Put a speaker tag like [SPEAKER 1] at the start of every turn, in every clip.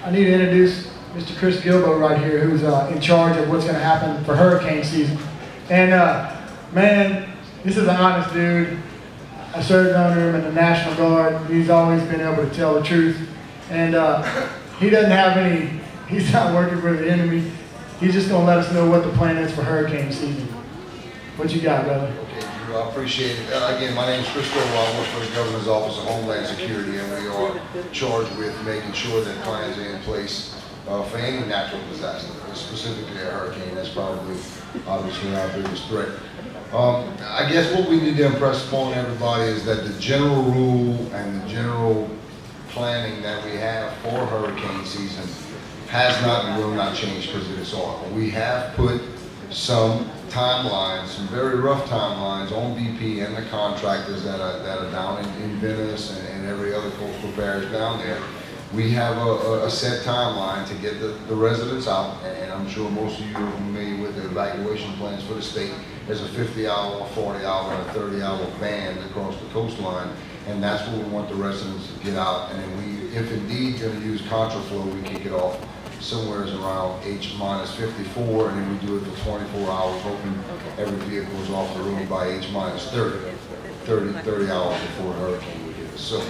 [SPEAKER 1] I need to introduce Mr. Chris Gilbo right here, who's in charge of what's going to happen for hurricane season. And man, this is an honest dude. I served under him in the National Guard. He's always been able to tell the truth. And he doesn't have any, he's not working for the enemy. He's just going to let us know what the plan is for hurricane season. What you got, brother?
[SPEAKER 2] Okay, Drew, I appreciate it. Again, my name is Chris Gilbo. I work for the Governor's Office of Homeland Security, and we are charged with making sure that plans are in place for any natural disaster, specifically a hurricane. That's probably obviously our biggest threat. I guess what we need to impress upon everybody is that the general rule and the general planning that we have for hurricane season has not and will not change because of this article. We have put some timelines, some very rough timelines on BP and the contractors that are down in Venice and every other coastal parish down there. We have a set timeline to get the residents out, and I'm sure most of you are familiar with the evacuation plans for the state. There's a 50-hour, 40-hour, and a 30-hour band across the coastline, and that's what we want the residents to get out. And then we, if indeed going to use contraflow, we kick it off somewhere around H-54, and then we do it for 24 hours, hoping every vehicle is off the road by H-30, 30 hours before the hurricane would hit us. So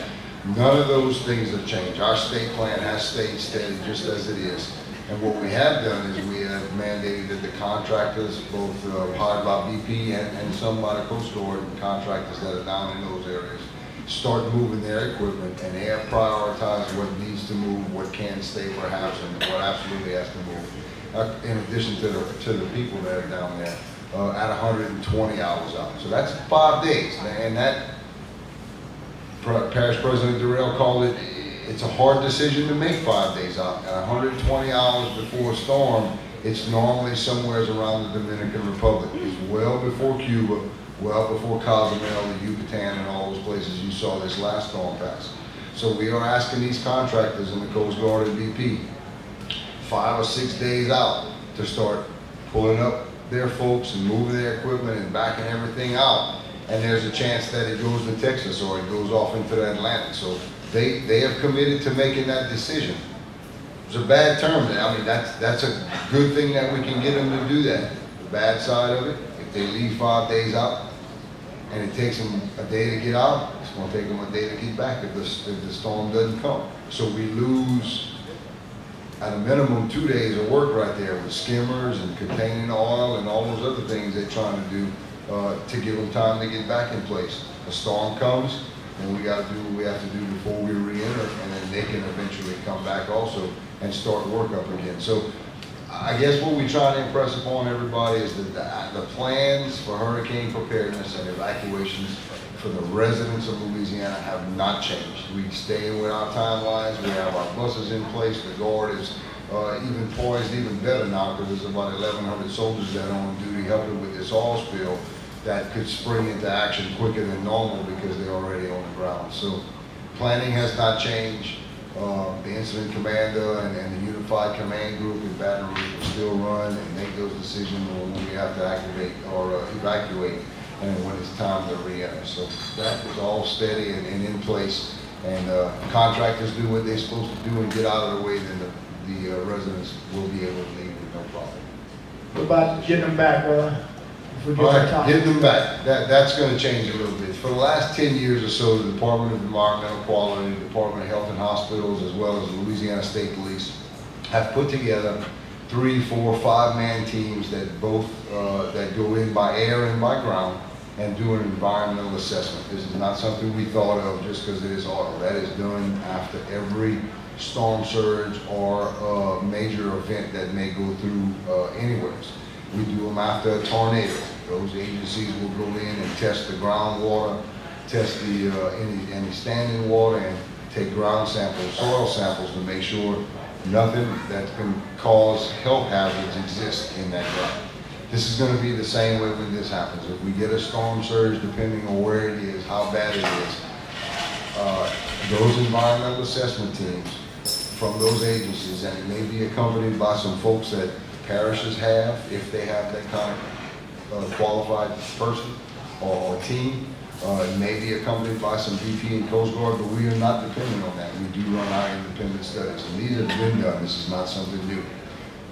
[SPEAKER 2] none of those things have changed. Our state plan has stayed steady just as it is. And what we have done is we have mandated that the contractors, both hired by BP and some by the Coast Guard and contractors that are down in those areas, start moving their equipment, and they have prioritized what needs to move, what can stay perhaps, and what absolutely has to move. In addition to the people that are down there at 120 hours out. So that's 5 days, and that Parish President Durrell called it, it's a hard decision to make 5 days out. At 120 hours before a storm, it's normally somewhere around the Dominican Republic. It's well before Cuba, well before Cozumel, the Yucatan, and all those places you saw this last storm pass. So we are asking these contractors in the Coast Guard and BP 5 or 6 days out to start pulling up their folks and moving their equipment and backing everything out. And there's a chance that it goes to Texas or it goes off into the Atlantic. So they have committed to making that decision. It's a bad term. I mean, that's a good thing that we can get them to do that. The bad side of it, if they leave 5 days out and it takes them a day to get out, it's going to take them a day to get back if the storm doesn't come. So we lose at a minimum 2 days of work right there with skimmers and containing the oil and all those other things they're trying to do to give them time to get back in place. A storm comes, and we got to do what we have to do before we re-enter, and then they can eventually come back also and start work up again. So I guess what we try to impress upon everybody is that the plans for hurricane preparedness and evacuations for the residents of Louisiana have not changed. We stay with our timelines. We have our buses in place. The Guard is even poised even better now because there's about 1,100 soldiers that are on duty helping with this oil spill that could spring into action quicker than normal because they're already on the ground. So planning has not changed. The incident commander and the unified command group in Baton Rouge will still run and make those decisions when we have to activate or evacuate and when it's time to re-enter. So that is all steady and in place, and contractors do what they're supposed to do and get out of the way, then the residents will be able to leave with no problem.
[SPEAKER 1] What about getting them back, brother?
[SPEAKER 2] All right, getting them back. That's going to change a little bit. For the last 10 years or so, the Department of Environmental Quality, the Department of Health and Hospitals, as well as the Louisiana State Police, have put together 3, 4, 5-man teams that both that go in by air and by ground and do an environmental assessment. This is not something we thought of just because it is auto. That is done after every storm surge or major event that may go through anywhere. We do them after a tornado. Those agencies will go in and test the groundwater, test the any standing water, and take ground samples, soil samples to make sure nothing that can cause health hazards exists in that ground. This is going to be the same way when this happens. If we get a storm surge, depending on where it is, how bad it is, those environmental assessment teams from those agencies, and it may be accompanied by some folks that parishes have, if they have that kind of qualified person or team, It may be accompanied by some BP and Coast Guard, but we are not dependent on that. We do run our independent studies, and these have been done. This is not something new.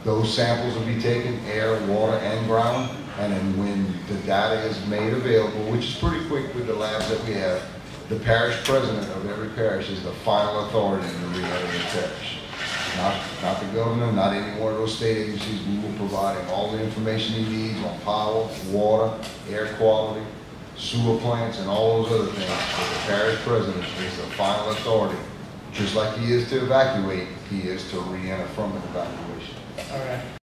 [SPEAKER 2] Those samples will be taken, air, water, and ground, and then when the data is made available, which is pretty quick with the labs that we have, the parish president of every parish is the final authority in the re-enter of the parish. Not the governor, not any one of those state agencies. We will provide him all the information he needs on power, water, air quality, sewer plants, and all those other things. But the parish president is the final authority. Just like he is to evacuate, he is to re-enter from an evacuation.
[SPEAKER 1] All right.